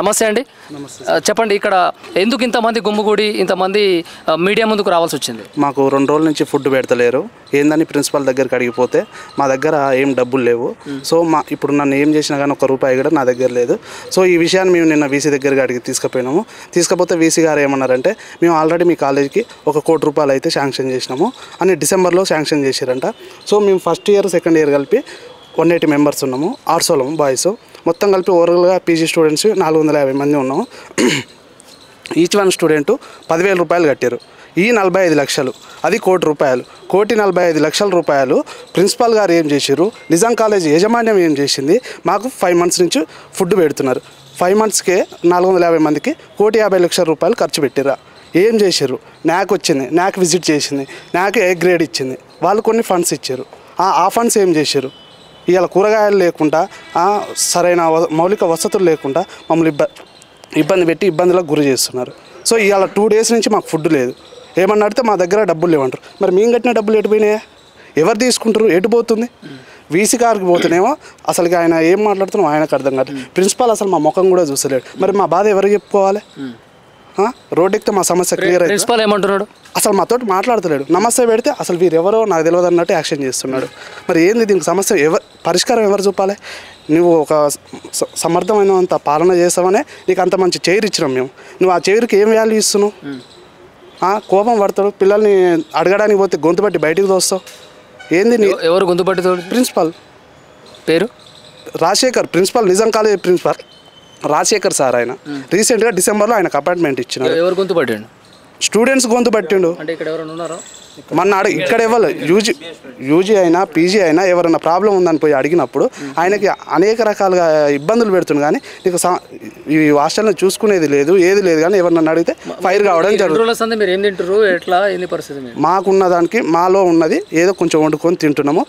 నమస్తే అండి. నమస్తే. చెప్పండి, ఇక్కడ ఎందుకు ఇంతమంది గుమ్ముగూడి ఇంతమంది మీడియా ముందుకు రావాల్సి వచ్చింది? మాకు 2 రోజుల నుంచి ఫుడ్ పెడతలేరు. ఏందని ప్రిన్సిపల్ దగ్గరికి అడిగిపోతే మా దగ్గర ఏం డబ్బులు లేవు. సో ఇప్పుడు నన్ను ఏం చేసినా కానీ ₹1 కూడా నా దగ్గర లేదు. సో ఈ విషయాన్ని మేము నిన్న వీసీ దగ్గరికి అడిగి తీసుకుపోయినాము. తీసుకపోతే వీసీ గారు ఏమన్నారంటే, మేము ఆల్రెడీ మీ కాలేజీకి ₹1,00,00,000 అయితే శాంక్షన్ చేసినాము అని డిసెంబర్లో శాంక్షన్ చేశారంట. సో మేము ఫస్ట్ ఇయర్ సెకండ్ ఇయర్ కలిపి 180 మెంబర్స్ ఉన్నాము. ఆర్ట్స్లో బాయ్స్ మొత్తం కలిపి ఓవరాల్గా పీజీ స్టూడెంట్స్ 450 మంది ఉన్నాము. ఈచ్ వన్ స్టూడెంట్ ₹10,000 కట్టారు. ఈ 45 లక్షలు, అది ₹1,00,00,000. ₹1,45,00,000 ప్రిన్సిపాల్ గారు ఏం చేశారు, నిజాం కాలేజ్ యాజమాన్యం ఏం చేసింది, మాకు 5 మంత్స్ నుంచి ఫుడ్ పెడుతున్నారు. 5 మంత్స్కే 450 మందికి ₹1,50,00,000 ఖర్చు పెట్టారా? ఏం చేశారు? నాకు వచ్చింది, నాకు విజిట్ చేసింది, నాకు ఏ గ్రేడ్ ఇచ్చింది, వాళ్ళు కొన్ని ఫండ్స్ ఇచ్చారు. ఆ ఫండ్స్ ఏం చేశారు? ఇవాళ కూరగాయలు లేకుండా, సరైన మౌలిక వసతులు లేకుండా మమ్మల్ని ఇబ్బంది పెట్టి ఇబ్బందులకు గురి చేస్తున్నారు. సో ఇవాళ 2 డేస్ నుంచి మాకు ఫుడ్ లేదు. ఏమన్నా అడిగితే మా దగ్గర డబ్బులు లేవంటారు. మరి మేము కట్టిన డబ్బులు ఎటు పోయినాయా? ఎవరు తీసుకుంటారు? ఎటు పోతుంది? వీసీ గారికి పోతేనేమో అసలు ఆయన ఏం మాట్లాడుతున్నాం ఆయనకు అర్థం కాదు. ప్రిన్సిపాల్ అసలు మా ముఖం కూడా చూసలేడు. మరి మా బాధ ఎవరికి చెప్పుకోవాలి? రోడ్ ఎక్కితే మా సమస్య క్లియర్ అయితే ప్రిన్సిపాల్ ఏమంటున్నాడు? అసలు మాతోటి మాట్లాడతలేడు. నమస్తే పెడితే అసలు వీరెవరో నాకు తెలియదు అన్నట్టు యాక్షన్ చేస్తున్నాడు. మరి ఏంది దీనికి సమస్య? పరిష్కారం ఎవరు చూపాలి? నువ్వు ఒక సమర్థమైనంత పాలన చేస్తావనే నీకు అంత మంచి చైర్ ఇచ్చినాం మేము. నువ్వు ఆ చైర్కి ఏం వాల్యూ ఇస్తున్నావు? కోపం పడతాడు. పిల్లల్ని అడగడానికి పోతే గొంతు పట్టి బయటికి తోస్తావు. ఏంది? ఎవరు గొంతు పట్టి తోడు? ప్రిన్సిపాల్ పేరు Rajasekhar, principal, Nizam college principal Rajasekhar sir. ఆయన రీసెంట్గా డిసెంబర్లో ఆయనకు అపాయింట్మెంట్ ఇచ్చినారు. ఎవరు గొంతు పట్టాడు? స్టూడెంట్స్ గొంతు పట్టిండు. అంటే ఇక్కడ ఎవరైనా ఉన్నారా? మొన్న ఇక్కడ ఎవరు యూజీ అయినా పీజీ అయినా ఎవరైనా ప్రాబ్లం ఉందని పోయి అడిగినప్పుడు ఆయనకి అనేక రకాలుగా ఇబ్బందులు పెడుతుంది. కానీ నీకు ఈ హాస్టల్ని చూసుకునేది లేదు, ఏది లేదు. కానీ ఎవరినన్ను అడిగితే ఫైర్ కావడం జరుగుతుంది. మీరు ఏం తింటారు? ఎట్లా ఏంది పరిస్థితి? మాకున్న దానికి మాలో ఉన్నది ఏదో కొంచెం వండుకొని తింటున్నాము.